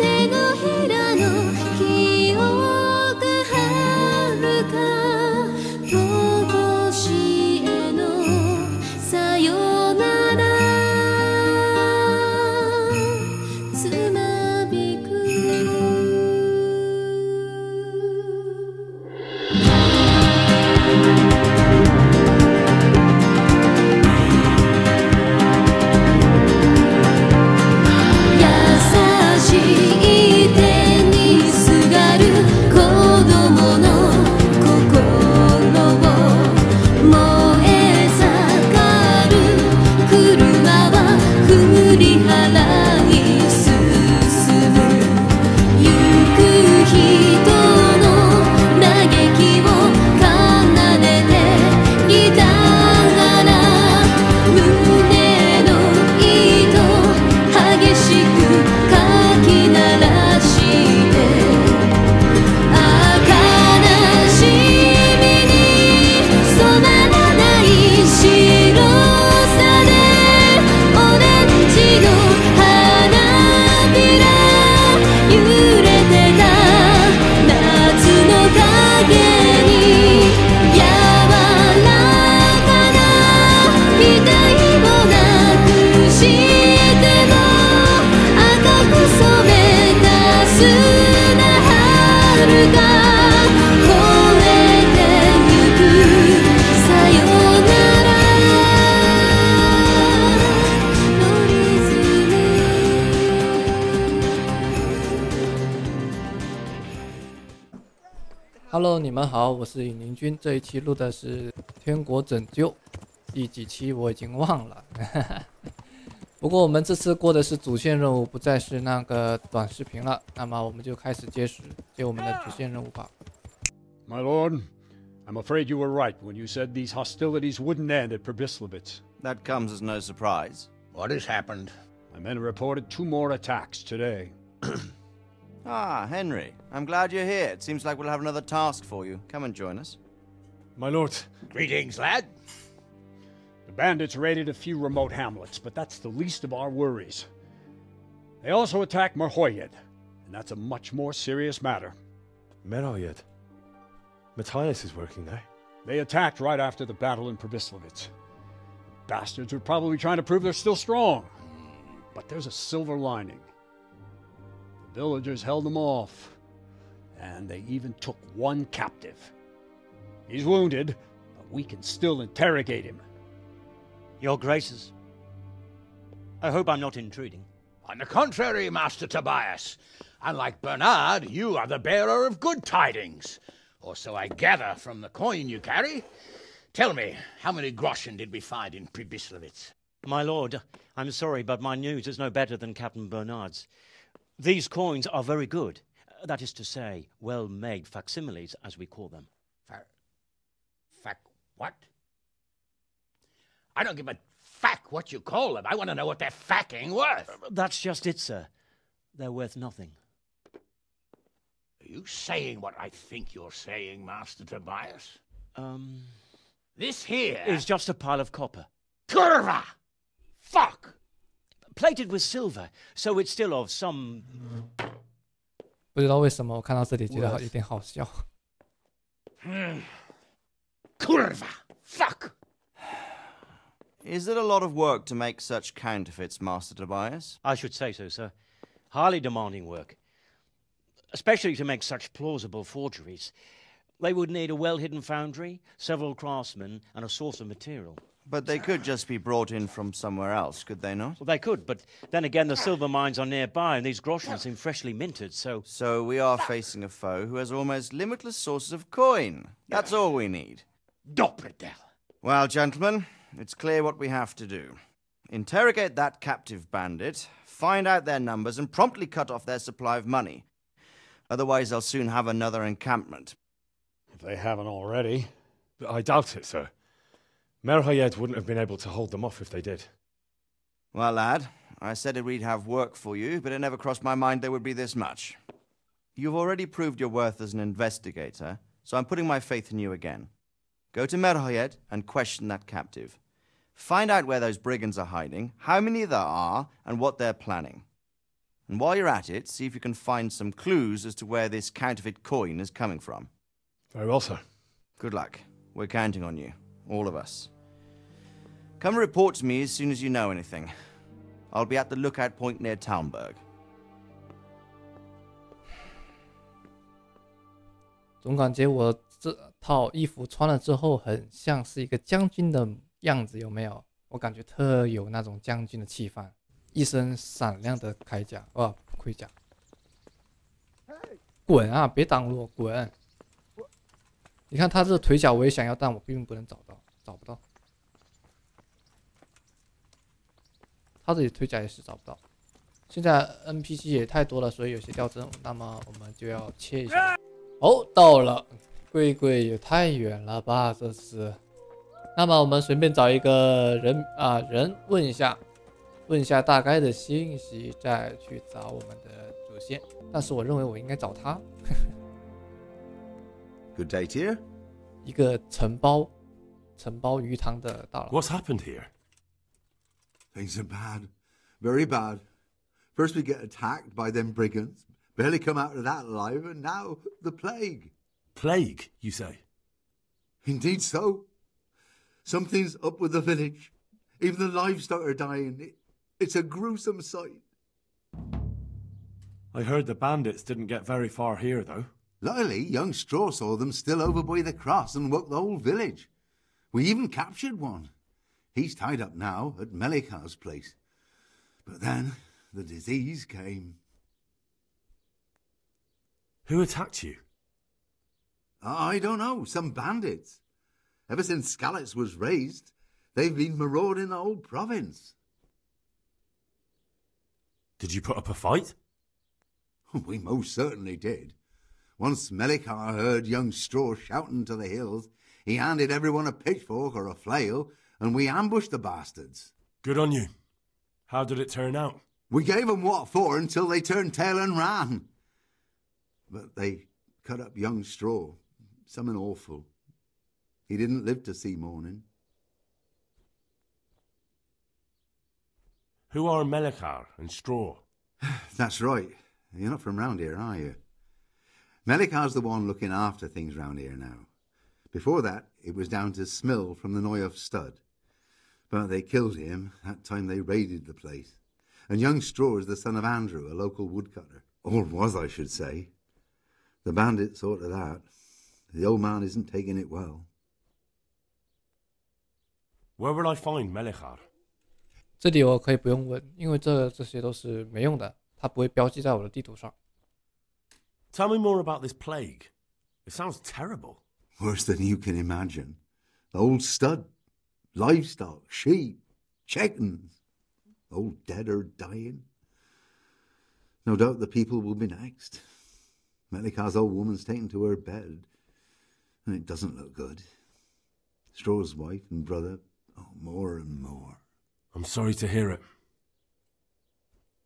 手のひらの記憶遥かとこしえのさよならつまびくHello， 你们好，我是尹宁君。这一期录的是《天国拯救》，第几期我已经忘了。不过我们这次过的是主线任务，不再是那个短视频了。那么我们就开始接我们的主线任务吧。My lord, I'm afraid you were right when you said these hostilities wouldn't end at Pribyslavitz. That comes as no surprise. What has happened? My men reported 2 more attacks today. Ah, Henry. I'm glad you're here. It seems like we'll have another task for you. Come and join us. My lord. Greetings, lad. The bandits raided a few remote hamlets, but that's the least of our worries. They also attacked Merhoyed, and that's a much more serious matter. Merhoyed? Matthias is working there. They attacked right after the battle in Pribyslavitz. Bastards were probably trying to prove they're still strong. But there's a silver lining. The villagers held them off, and they even took 1 captive. He's wounded, but we can still interrogate him. Your Graces, I hope I'm not intruding. On the contrary, Master Tobias. Unlike Bernard, you are the bearer of good tidings. Or so I gather from the coin you carry. Tell me, how many groschen did we find in Pribyslavitz? My lord, I'm sorry, but my news is no better than Captain Bernard's. These coins are very good. That is to say, well-made facsimiles, as we call them. What? I don't give a what you call them. I want to know what they're facking worth. That's just it, sir. They're worth nothing. Are you saying what I think you're saying, Master Tobias? This here is just a pile of copper. Kurva! Fuck! Plated with silver, so it's still of some... 不知道为什么我看到这里觉得有点好笑。Kurva! Fuck! Is it a lot of work to make such counterfeits, Master Tobias? I should say so, sir. Highly demanding work. Especially to make such plausible forgeries. They would need a well-hidden foundry, several craftsmen, and a source of material. But they could just be brought in from somewhere else, could they not? Well, they could, but then again, the silver mines are nearby, and these groschen seem freshly minted, so... So we are facing a foe who has almost limitless sources of coin. That's all we need. Dopredel. Well, gentlemen, it's clear what we have to do. Interrogate that captive bandit, find out their numbers, and promptly cut off their supply of money. Otherwise, they'll soon have another encampment. If they haven't already. I doubt it, sir. Merhoyed wouldn't have been able to hold them off if they did. Well, lad, I said we'd have work for you, but it never crossed my mind there would be this much. You've already proved your worth as an investigator, so I'm putting my faith in you again. Go to Merhoyed and question that captive. Find out where those brigands are hiding, how many there are, and what they're planning. And while you're at it, see if you can find some clues as to where this counterfeit coin is coming from. Very well, sir. Good luck. We're counting on you. All of us. Come report to me as soon as you know anything. I'll be at the lookout point near Talmberg. 总感觉我这套衣服穿了之后，很像是一个将军的样子，有没有？我感觉特有那种将军的气氛。一身闪亮的铠甲，盔甲。滚啊！别挡路，滚！你看他这腿甲我也想要，但我并不能找不到。他这里腿甲也是找不到。现在 NPC 也太多了，所以有些掉帧，那么我们就要切一下。哦，到了，贵贵也太远了吧，这是。那么我们随便找一个人问一下大概的信息，再去找我们的主线。但是我认为我应该找他。Good day to you. 一个承包鱼塘的大佬。What's happened here? Things are bad. Very bad. First we get attacked by them brigands. Barely come out of that alive, and now the plague. Plague, you say? Indeed so. Something's up with the village. Even the livestock are dying. It's a gruesome sight. I heard the bandits didn't get very far here, though. Luckily, young Straw saw them still over by the cross and woke the whole village. We even captured one. He's tied up now at Melikar's place. But then the disease came. Who attacked you? I don't know. Some bandits. Ever since Skalitz was raised, they've been marauding the whole province. Did you put up a fight? We most certainly did. Once Melikar heard young Straw shouting to the hills, he handed everyone a pitchfork or a flail, and we ambushed the bastards. Good on you. How did it turn out? We gave them what for until they turned tail and ran. But they cut up young Straw. Something awful. He didn't live to see morning. Who are Melikar and Straw? That's right. You're not from round here, are you? Melikar's the one looking after things round here now. Before that, it was down to Smill from the Noyoff stud. But they killed him that time they raided the place. And young Straw is the son of Andrew, a local woodcutter. Or was, I should say. The bandit saw to that. The old man isn't taking it well. Where will I find Melikar? 这里我可以不用问，因为这些都是没用的，它不会标记在我的地图上。Tell me more about this plague. It sounds terrible. Worse than you can imagine. The old stud, livestock, sheep, chickens, all dead or dying. No doubt the people will be next. Melikar's old woman's taken to her bed, and it doesn't look good. Straw's wife and brother, more and more. I'm sorry to hear it.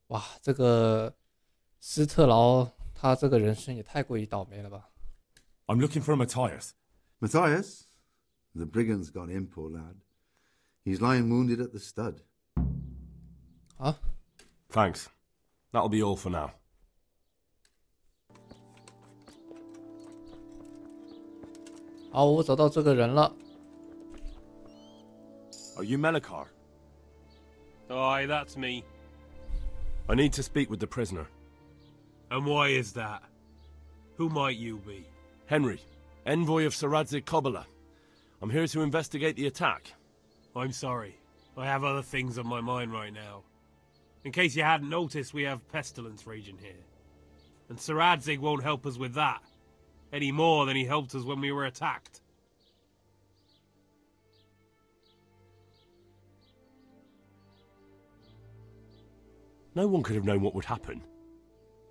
哇，这个斯特劳他这个人生也太过于倒霉了吧。I'm looking for Matthias. Matthias? The brigands got him, poor lad. He's lying wounded at the stud. Huh? Thanks. That'll be all for now. 好，我找到这个人了。Are you Melikar? Aye, that's me. I need to speak with the prisoner. And why is that? Who might you be? Henry, envoy of Saradzik Kobala. I'm here to investigate the attack. I'm sorry. I have other things on my mind right now. In case you hadn't noticed, we have pestilence raging here. And Saradzik won't help us with that. Any more than he helped us when we were attacked. No one could have known what would happen.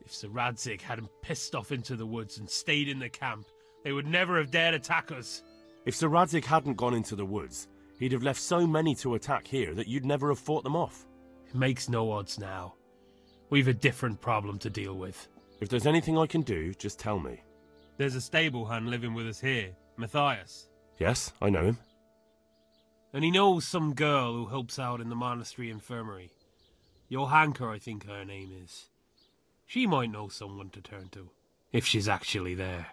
If Saradzik hadn't pissed off into the woods and stayed in the camp, they would never have dared attack us. If Saradzik hadn't gone into the woods, he'd have left so many to attack here that you'd never have fought them off. It makes no odds now. We've a different problem to deal with. If there's anything I can do, just tell me. There's a stable hand living with us here, Matthias. Yes, I know him. And he knows some girl who helps out in the monastery infirmary. Johanka, I think her name is. She might know someone to turn to, if she's actually there.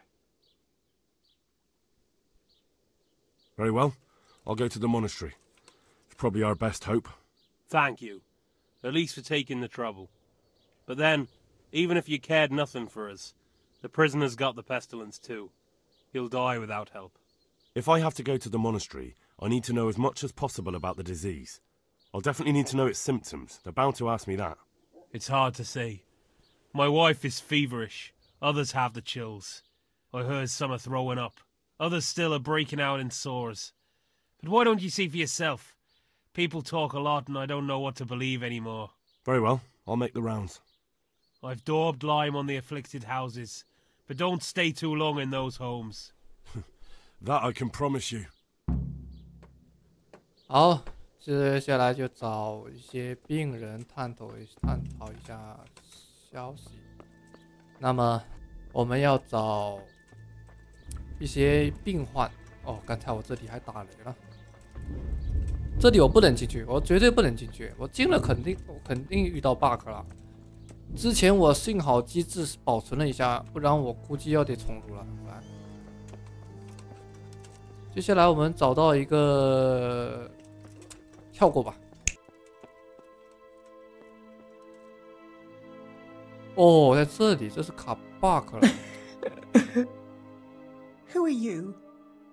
Very well. I'll go to the monastery. It's probably our best hope. Thank you. At least for taking the trouble. But then, even if you cared nothing for us, the prisoner's got the pestilence too. He'll die without help. If I have to go to the monastery, I need to know as much as possible about the disease. I'll definitely need to know its symptoms. They're bound to ask me that. It's hard to say. My wife is feverish. Others have the chills. I heard some are throwing up. Others still are breaking out in sores. But why don't you see for yourself? People talk a lot and I don't know what to believe anymore. Very well. I'll make the rounds. I've daubed lime on the afflicted houses, but don't stay too long in those homes. That I can promise you. 好，接下来就找一些病人探讨一下消息。那么我们要找一些病患。哦，刚才我这里还打雷了。这里我不能进去，我绝对不能进去。我进了肯定遇到 bug 了。之前我幸好机制保存了一下，不然我估计要得重录了。接下来我们找到一个，跳过吧。哦，在这里，这是卡 bug 了。Who are you?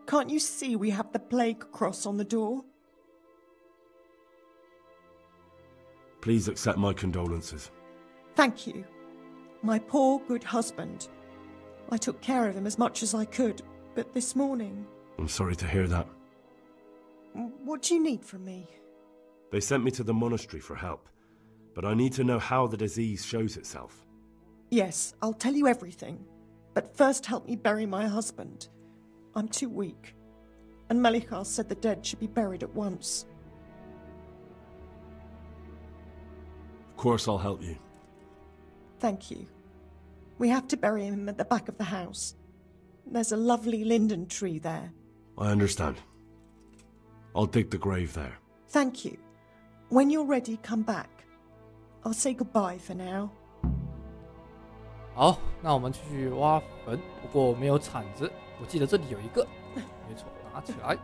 Can't you see we have the plague cross on the door? Please accept my condolences. Thank you. My poor, good husband. I took care of him as much as I could, but this morning... I'm sorry to hear that. What do you need from me? They sent me to the monastery for help, but I need to know how the disease shows itself. Yes, I'll tell you everything. But first help me bury my husband. I'm too weak. And Melichar said the dead should be buried at once. Of course I'll help you. Thank you. We have to bury him at the back of the house. There's a lovely linden tree there. I understand. I'll dig the grave there. Thank you. When you're ready, come back. I'll say goodbye for now. 好，那我们去挖坟，不过我没有铲子，我记得这里有一个，没错，拿起来。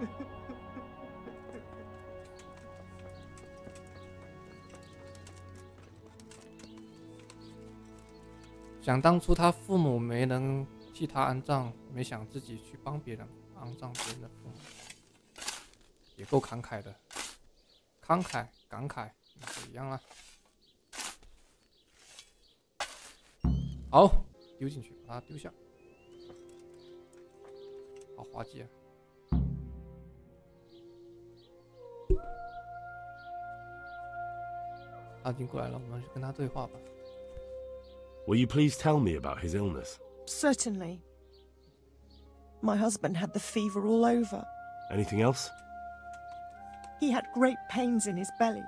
想当初他父母没能替他安葬，没想自己去帮别人安葬别人的父母，也够慷慨的，慷慨感慨不一样了。好，丢进去，把它丢下。好滑稽啊！他已经过来了，我们去跟他对话吧。Will you please tell me about his illness? Certainly. My husband had the fever all over. Anything else? He had great pains in his belly.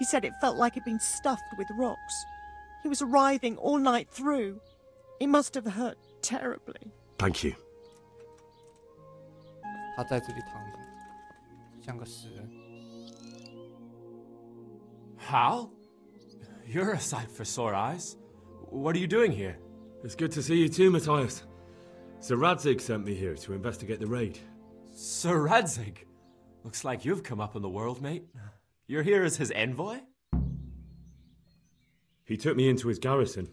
He said it felt like it'd been stuffed with rocks. He was writhing all night through. It must have hurt terribly. Thank you. 他在这里躺着，像个死人。 Hal? You're a sight for sore eyes. What are you doing here? It's good to see you too, Matthias. Sir Radzig sent me here to investigate the raid. Sir Radzig? Looks like you've come up in the world, mate. You're here as his envoy? He took me into his garrison.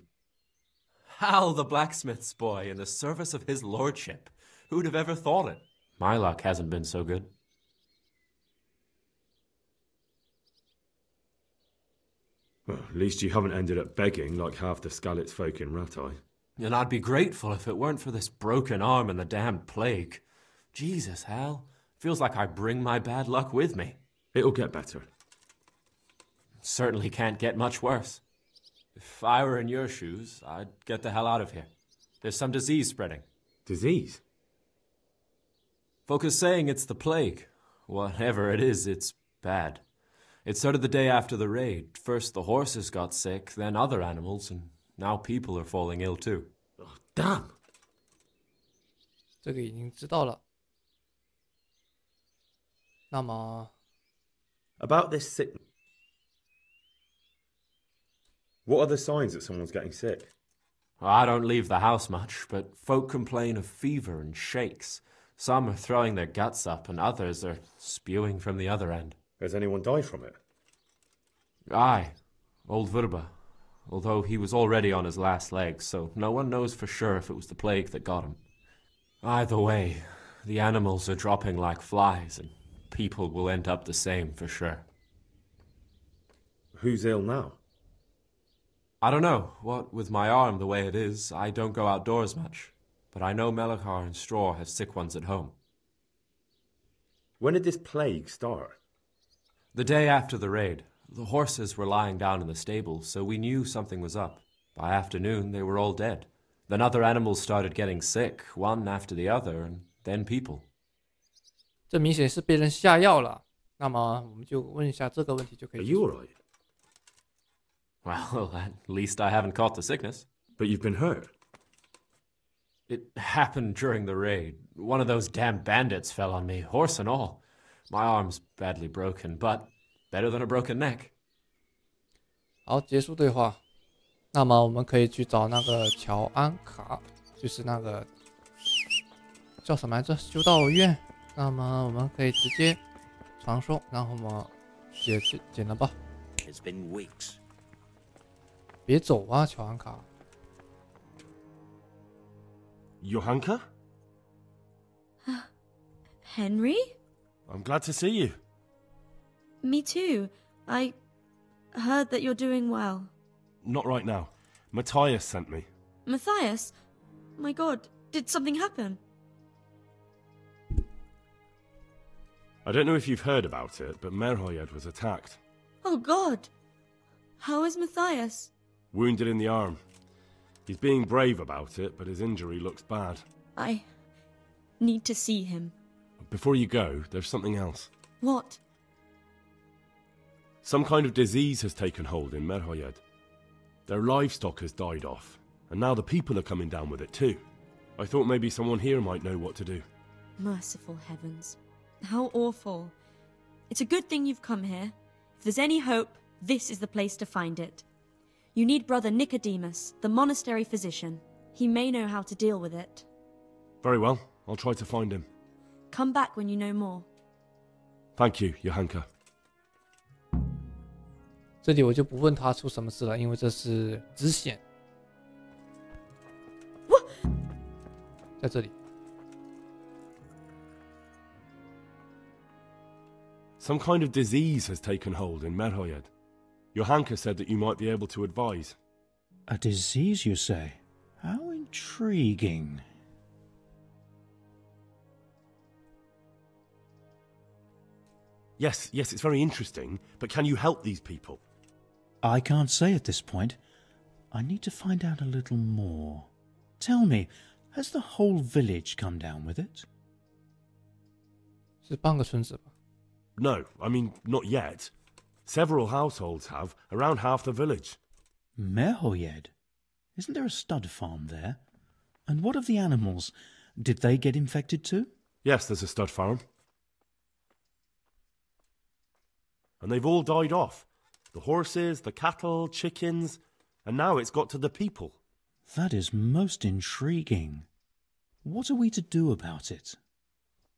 Hal, the blacksmith's boy, in the service of his lordship. Who'd have ever thought it? My luck hasn't been so good. Well, at least you haven't ended up begging like half the Skalitz folk in Ratai. And I'd be grateful if it weren't for this broken arm and the damned plague. Jesus, Hal. Feels like I bring my bad luck with me. It'll get better. Certainly can't get much worse. If I were in your shoes, I'd get the hell out of here. There's some disease spreading. Disease? Folk are saying it's the plague. Whatever it is, it's bad. It started the day after the raid. First the horses got sick, then other animals, and now people are falling ill too. Oh, damn! 这个已经知道了。那么 About this sickness. What are the signs that someone's getting sick? I don't leave the house much, but folk complain of fever and shakes. Some are throwing their guts up, and others are spewing from the other end. Has anyone died from it? Aye, old Verba. Although he was already on his last legs, so no one knows for sure if it was the plague that got him. Either way, the animals are dropping like flies, and people will end up the same for sure. Who's ill now? I don't know. What with my arm the way it is, I don't go outdoors much. But I know Melachar and Straw have sick ones at home. When did this plague start? The day after the raid. The horses were lying down in the stable, so we knew something was up. By afternoon, they were all dead. Then other animals started getting sick, one after the other, and then people. 这明显是被人下药了。那么我们就问一下这个问题就可以。Are you alright? Well, at least I haven't caught the sickness. But you've been hurt. It happened during the raid. One of those damn bandits fell on me, horse and all. My arm's badly broken, but better than a broken neck. 好，结束对话。那么我们可以去找那个乔安卡，就是那个叫什么来着？修道院。那么我们可以直接传送，然后我们捡了吧。It's been weeks. 别走啊，乔安卡。Johanka? Henry? I'm glad to see you. Me too. I heard that you're doing well. Not right now. Matthias sent me. Matthias? My God, did something happen? I don't know if you've heard about it, but Merhoyed was attacked. Oh God. How is Matthias? Wounded in the arm. He's being brave about it, but his injury looks bad. I need to see him. Before you go, there's something else. What? Some kind of disease has taken hold in Merhoyed. Their livestock has died off, and now the people are coming down with it too. I thought maybe someone here might know what to do. Merciful heavens. How awful. It's a good thing you've come here. If there's any hope, this is the place to find it. You need Brother Nicodemus, the monastery physician. He may know how to deal with it. Very well, I'll try to find him. Come back when you know more. Thank you, Johanka. 这里我就不问他出什么事了，因为这是支线。在这里。Some kind of disease has taken hold in Merhoyed. Johanka said that you might be able to advise. A disease, you say? How intriguing. Yes, it's very interesting, but can you help these people? I can't say at this point. I need to find out a little more. Tell me, has the whole village come down with it? 是半个村子吧？ No, I mean, not yet. Several households have, around half the village. Merhoyed? Isn't there a stud farm there? And what of the animals? Did they get infected too? Yes, there's a stud farm. And they've all died off. The horses, the cattle, chickens, and now it's got to the people. That is most intriguing. What are we to do about it?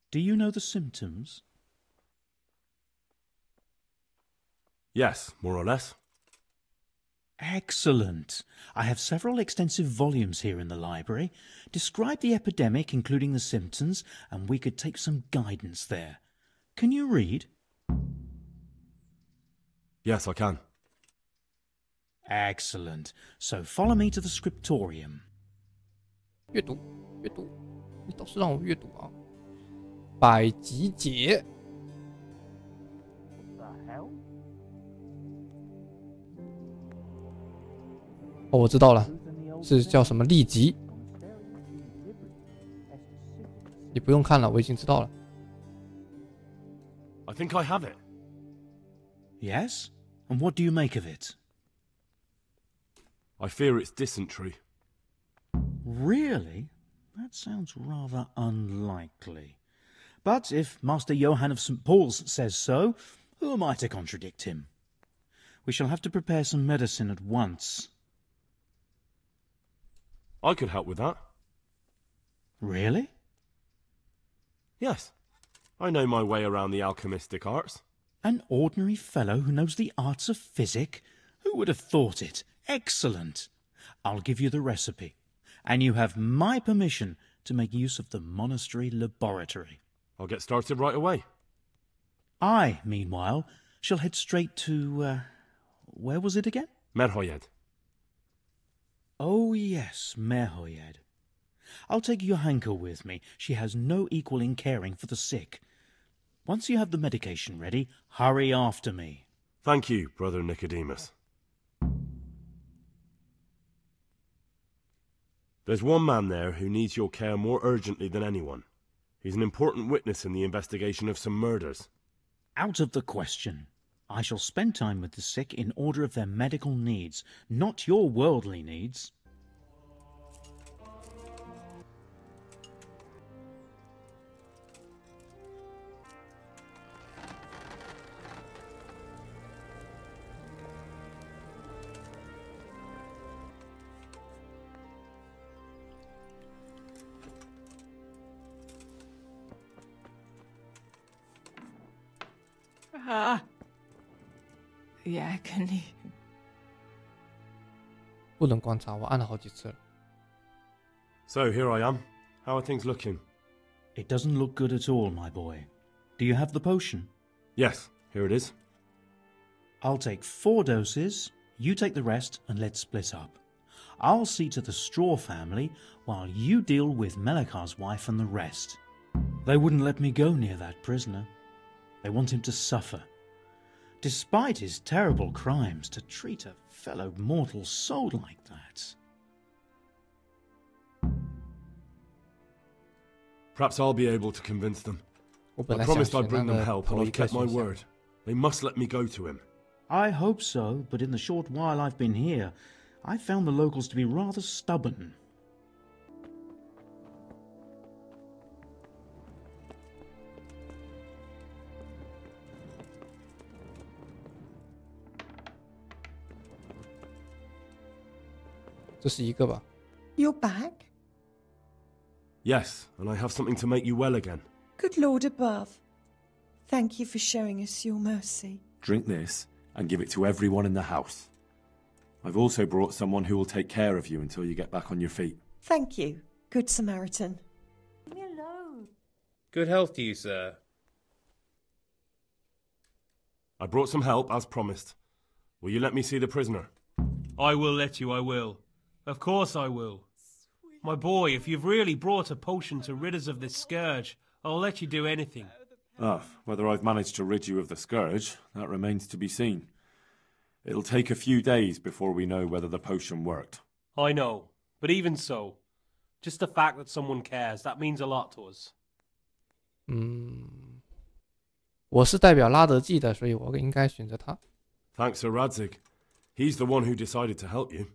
Do you know the symptoms? Yes, more or less. Excellent. I have several extensive volumes here in the library. Describe the epidemic, including the symptoms, and we could take some guidance there. Can you read? Yes, I can. Excellent. So follow me to the scriptorium. 阅读，你倒是让我阅读啊！百集解。哦，我知道了，是叫什么痢疾。你不用看了，我已经知道了。I think I have it. Yes? And what do you make of it? I fear it's dysentery. Really? That sounds rather unlikely. But if Master Johann of St. Paul's says so, who am I to contradict him? We shall have to prepare some medicine at once. I could help with that. Really? Yes. I know my way around the alchemistic arts. An ordinary fellow who knows the arts of physic? Who would have thought it? Excellent. I'll give you the recipe, and you have my permission to make use of the monastery laboratory. I'll get started right away. I, meanwhile, shall head straight to, where was it again? Merhoyed. Oh, yes, Merhoyed. I'll take Johanka with me. She has no equal in caring for the sick. Once you have the medication ready, hurry after me. Thank you, Brother Nicodemus. There's one man there who needs your care more urgently than anyone. He's an important witness in the investigation of some murders. Out of the question. I shall spend time with the sick in order of their medical needs, not your worldly needs. Yeah, can you? 不能观察，我按了好几次了。So, here I am. How are things looking? It doesn't look good at all, my boy. Do you have the potion? Yes, here it is. I'll take 4 doses, you take the rest, and let's split up. I'll see to the Straw family, while you deal with Melikar's wife and the rest. They wouldn't let me go near that prisoner. They want him to suffer. Despite his terrible crimes, to treat a fellow mortal soul like that. Perhaps I'll be able to convince them. 我本 I 来想 promised 选 I'd bring 那 them 个 help, 普 and 罗 I've 伊克 kept my 形象。 word. They must let me go to him. I hope so, but in the short while I've been here, I've found the locals to be rather stubborn. 这是一个吧？ You're back? Yes, and I have something to make you well again. Good Lord above. Thank you for showing us your mercy. Drink this and give it to everyone in the house. I've also brought someone who will take care of you until you get back on your feet. Thank you, Good Samaritan. Leave me alone. Good health to you, sir. I brought some help, as promised. Will you let me see the prisoner? I will let you, I will. Of course I will. My boy, if you've really brought a potion to rid us of this scourge, I'll let you do anything. Ah, whether I've managed to rid you of the scourge, that remains to be seen. It'll take a few days before we know whether the potion worked. I know, but even so, just the fact that someone cares, that means a lot to us. 我是代表拉德季的，所以我应该选择他。 Thanks, Sir Radzig. He's the one who decided to help you.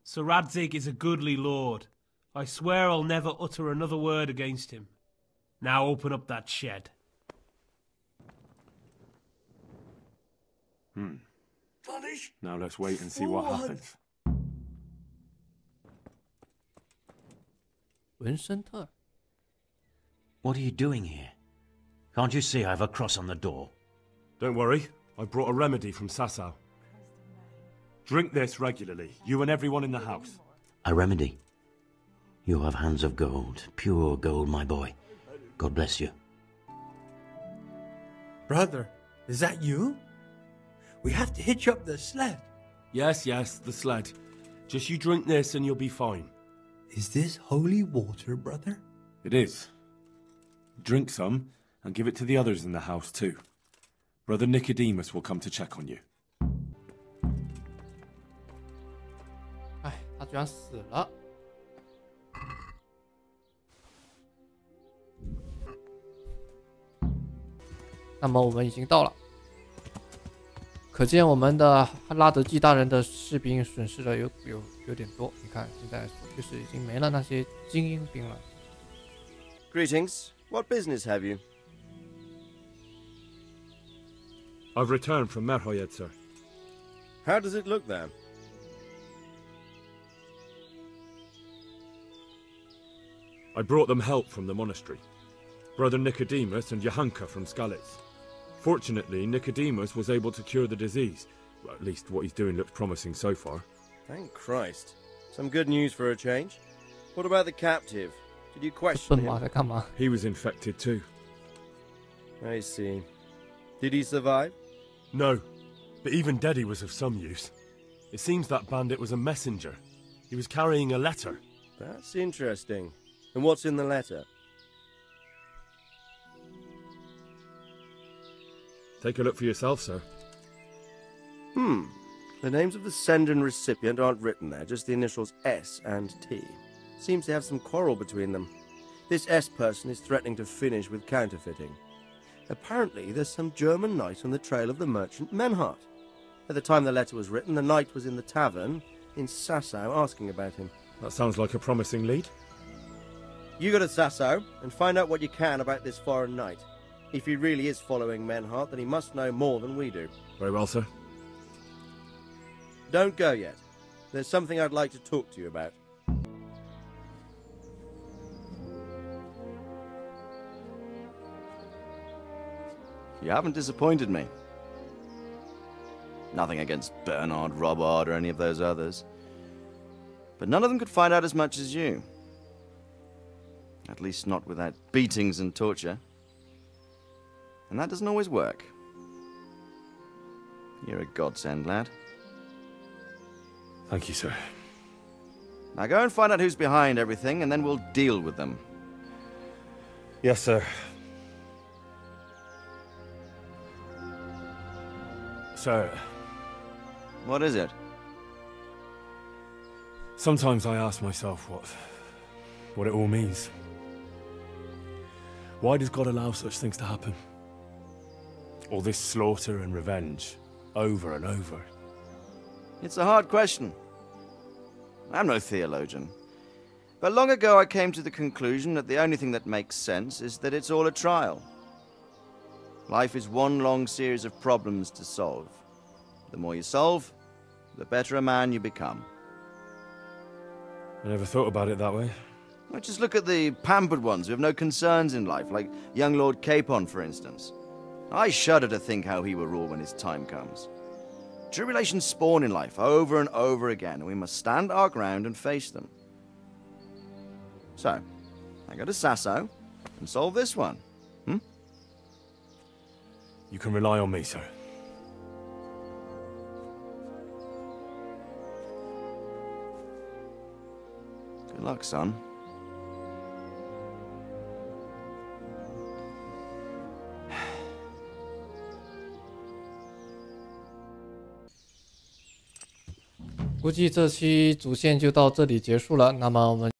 Sir Radzig is a goodly lord. I swear I'll never utter another word against him. Now open up that shed. Now let's wait and see what happens. 文森特， What are you doing here? Can't you see I have a cross on the door? Don't worry, I brought a remedy from Sasau. Drink this regularly, you and everyone in the house. A remedy? You have hands of gold, pure gold, my boy. God bless you. Brother, is that you? We have to hitch up the sled. Yes, the sled. Just you drink this and you'll be fine. Is this holy water, brother? It is. Drink some and give it to the others in the house too. Brother Nicodemus will come to check on you. 哎，他居然死了。那么我们已经到了，可见我们的拉德季大人的士兵损失了有点多。你看，现在就是已经没了那些精英兵了。Greetings. What business have you? I've returned from Merhoyed, sir. How does it look there? I brought them help from the monastery. Brother Nicodemus and Johanka from Skalitz. Fortunately, Nicodemus was able to cure the disease. Well, at least what he's doing looks promising so far. Thank Christ. Some good news for a change. What about the captive? Did you question him? He was infected too. I see. Did he survive? No, but even dead he was of some use. It seems that bandit was a messenger. He was carrying a letter. That's interesting. And what's in the letter? Take a look for yourself, sir. The names of the sender and recipient aren't written there, just the initials S and T. Seems to have some quarrel between them. This S person is threatening to finish with counterfeiting. Apparently, there's some German knight on the trail of the merchant Menhart. At the time the letter was written, the knight was in the tavern in Sasau asking about him. That sounds like a promising lead. You go to Sasau and find out what you can about this foreign knight. If he really is following Menhart, then he must know more than we do. Very well, sir. Don't go yet. There's something I'd like to talk to you about. You haven't disappointed me. Nothing against Bernard, Robert, or any of those others. But none of them could find out as much as you. At least not without beatings and torture. And that doesn't always work. You're a godsend, lad. Thank you, sir. Now go and find out who's behind everything, and then we'll deal with them. Yes, sir. Sir. What is it? Sometimes I ask myself what it all means. Why does God allow such things to happen? All this slaughter and revenge, over and over. It's a hard question. I'm no theologian. But long ago I came to the conclusion that the only thing that makes sense is that it's all a trial. Life is one long series of problems to solve. The more you solve, the better a man you become. I never thought about it that way. Well, just look at the pampered ones who have no concerns in life, like young Lord Capon, for instance. I shudder to think how he will rule when his time comes. Tribulations spawn in life over and over again, and we must stand our ground and face them. So, I go to Sasau and solve this one. You can rely on me, sir. Good luck, son.估计这期主线就到这里结束了。那么我们